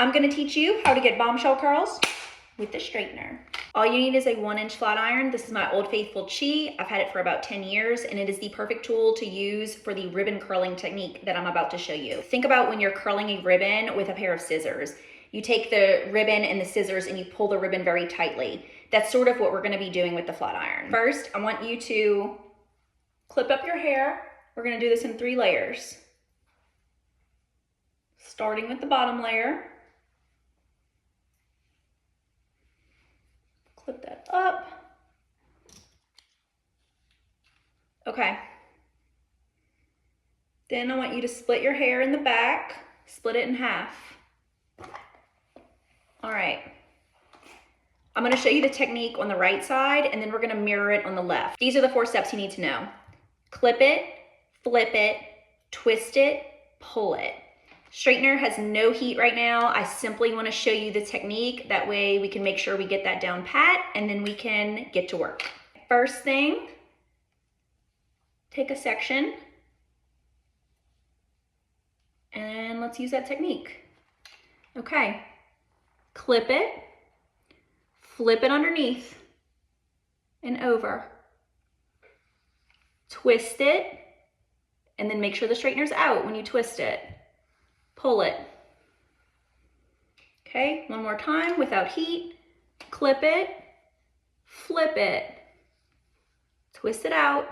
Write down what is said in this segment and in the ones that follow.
I'm gonna teach you how to get bombshell curls with the straightener. All you need is a 1-inch flat iron. This is my Old Faithful Chi. I've had it for about 10 years and it is the perfect tool to use for the ribbon curling technique that I'm about to show you. Think about when you're curling a ribbon with a pair of scissors. You take the ribbon and the scissors and you pull the ribbon very tightly. That's sort of what we're gonna be doing with the flat iron. First, I want you to clip up your hair. We're gonna do this in 3 layers. Starting with the bottom layer. Clip that up. Okay. Then I want you to split your hair in the back, split it in half. All right. I'm gonna show you the technique on the right side and then we're gonna mirror it on the left. These are the 4 steps you need to know. Clip it, flip it, twist it, pull it. Straightener has no heat right now. I simply want to show you the technique. That way we can make sure we get that down pat and then we can get to work. First thing, take a section and let's use that technique. Okay, clip it, flip it underneath and over, twist it, and then make sure the straightener's out when you twist it. Pull it. Okay, one more time without heat. Clip it, flip it, twist it out,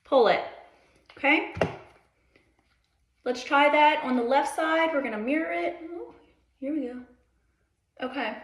pull it. Okay, let's try that on the left side. We're gonna mirror it. Oh, here we go. Okay.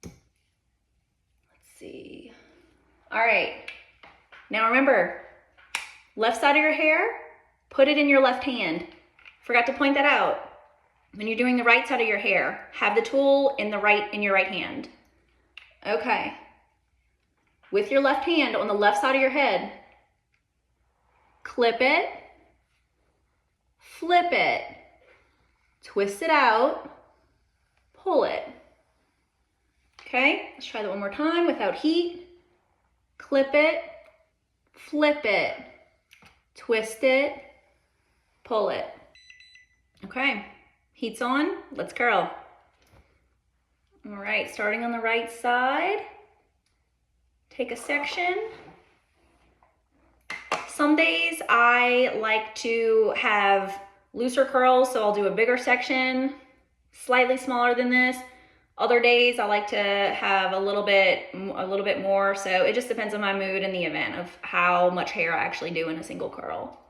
Let's see. All right, now remember, left side of your hair, put it in your left hand. Forgot to point that out. When you're doing the right side of your hair, have the tool in your right hand. Okay. With your left hand on the left side of your head, clip it, flip it, twist it out, pull it. Okay, let's try that one more time without heat. Clip it, flip it, twist it, pull it. Okay, heat's on, let's curl. All right, starting on the right side, take a section. Some days I like to have looser curls, so I'll do a bigger section, slightly smaller than this. Other days I like to have a little bit more, so it just depends on my mood and the event of how much hair I actually do in a single curl.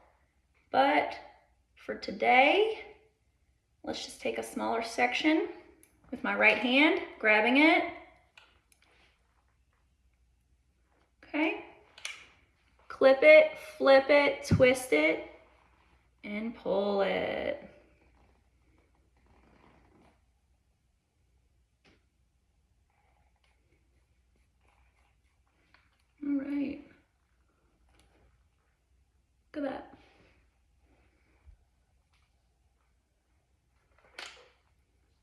But for today, let's just take a smaller section with my right hand, grabbing it. Okay. Clip it, flip it, twist it, and pull it. All right. Look at that.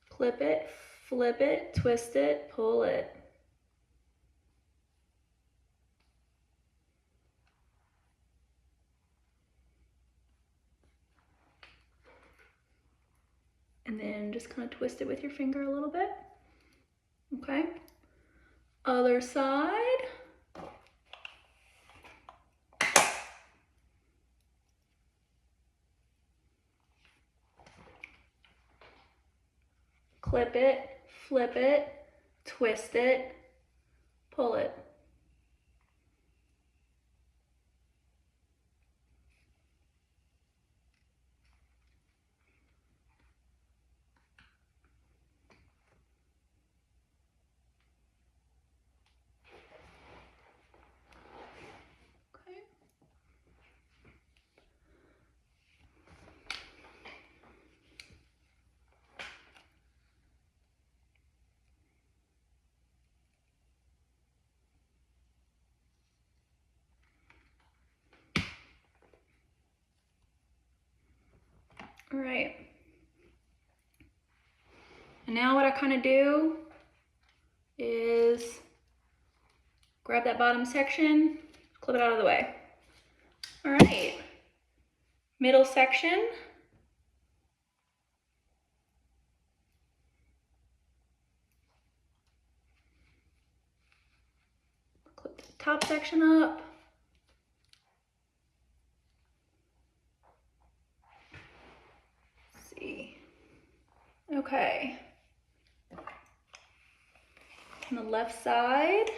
Clip it, flip it, twist it, pull it. And then just kind of twist it with your finger a little bit. Okay. Other side. Clip it, flip it, twist it, pull it. Okay. All right. And now what I kind of do is grab that bottom section, clip it out of the way. All right. Middle section. Flip the top section up. Let's see. Okay. On the left side.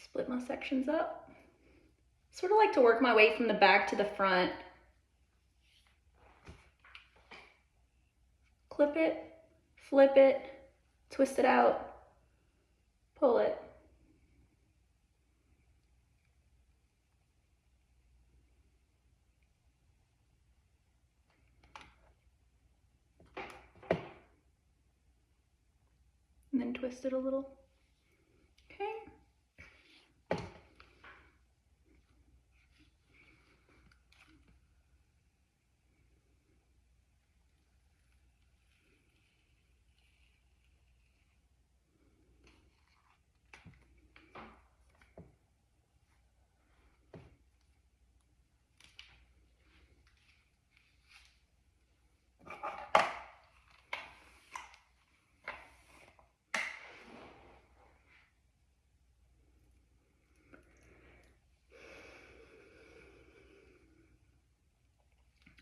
Split my sections up. Sort of like to work my way from the back to the front. Clip it, flip it, twist it out, pull it. And then twist it a little. Okay.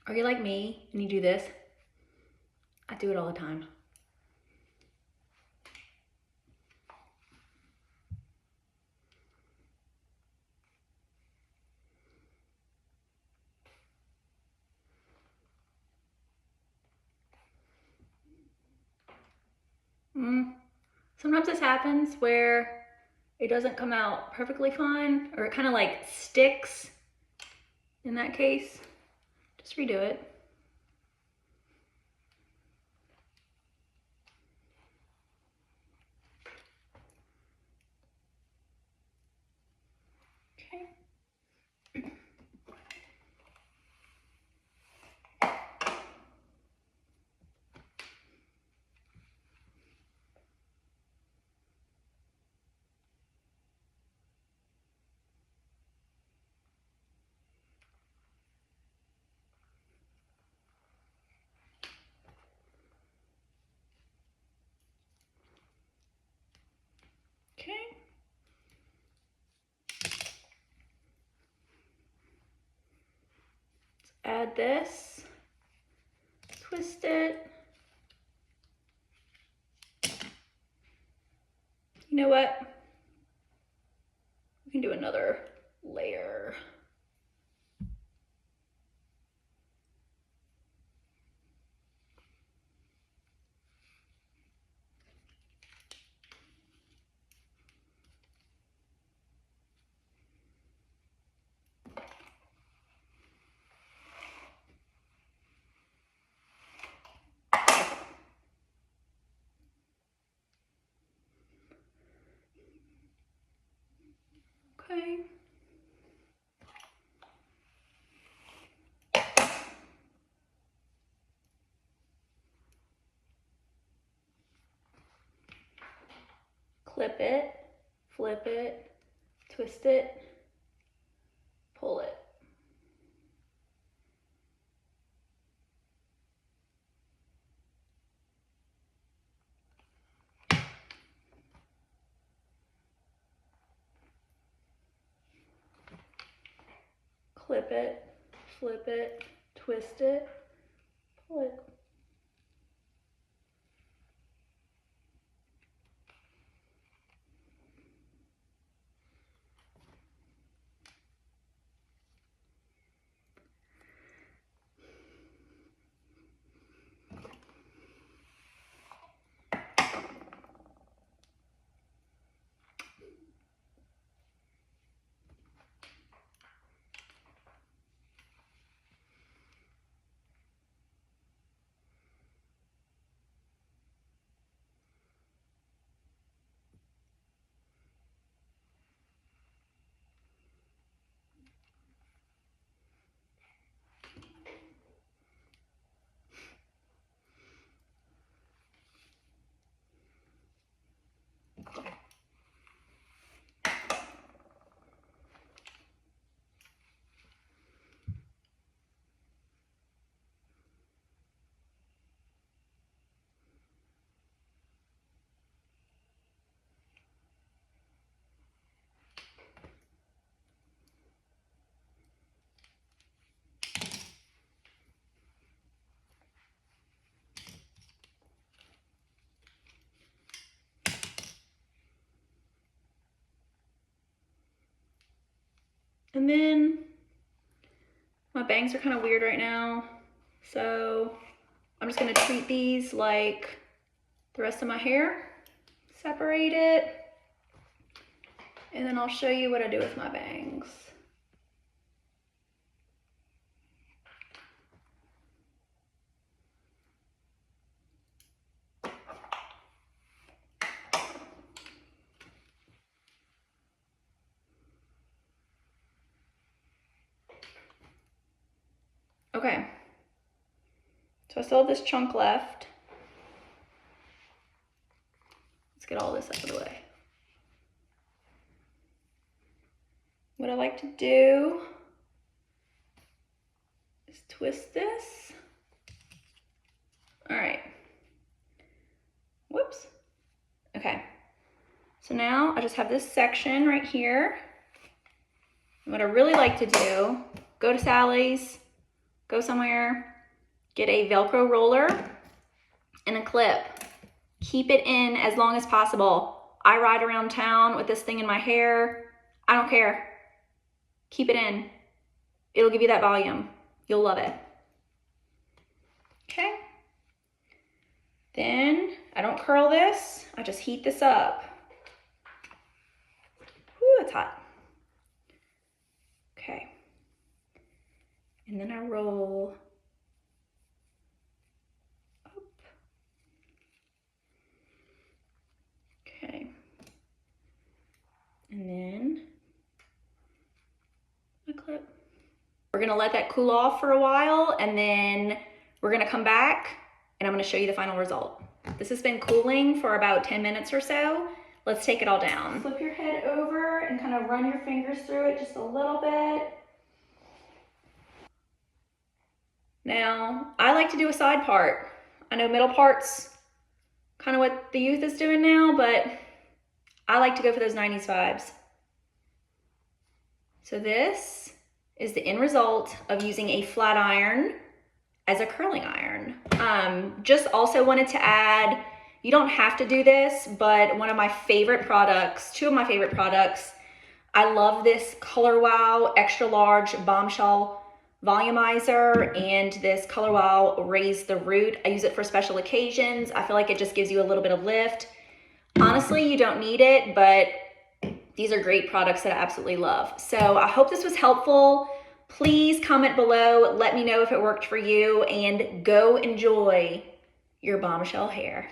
Are you like me and you do this? I do it all the time. Sometimes this happens where it doesn't come out perfectly fine, or it kind of like sticks. In that case, just redo it. Okay. Okay. Let's add this, twist it. You know what? We can do another layer. Okay. Clip it, flip it, twist it, pull it. Clip it, flip it, twist it, pull it. And then my bangs are kind of weird right now, so I'm just gonna treat these like the rest of my hair. Separate it, and then I'll show you what I do with my bangs. Okay, so I still have this chunk left. Let's get all this out of the way. What I like to do is twist this. All right. Whoops. Okay. So now I just have this section right here. And what I really like to do, go to Sally's, go somewhere, get a Velcro roller and a clip. Keep it in as long as possible. I ride around town with this thing in my hair. I don't care. Keep it in. It'll give you that volume. You'll love it. Okay. Then I don't curl this. I just heat this up. Whew, it's hot. Okay. And then I roll up. Okay. And then a clip. We're gonna let that cool off for a while, and then we're gonna come back and I'm gonna show you the final result. This has been cooling for about 10 minutes or so. Let's take it all down. Flip your head over and kind of run your fingers through it just a little bit. Now, I like to do a side part. I know middle part's kind of what the youth is doing now, but I like to go for those 90s vibes. So this is the end result of using a flat iron as a curling iron. Just also wanted to add, you don't have to do this, but one of my favorite products, two of my favorite products, I love this Color Wow Extra Large Bombshell Volumizer and this Color Wow Raise the Root. I use it for special occasions. I feel like it just gives you a little bit of lift. Honestly, you don't need it, but these are great products that I absolutely love. So I hope this was helpful. Please comment below, let me know if it worked for you, and go enjoy your bombshell hair.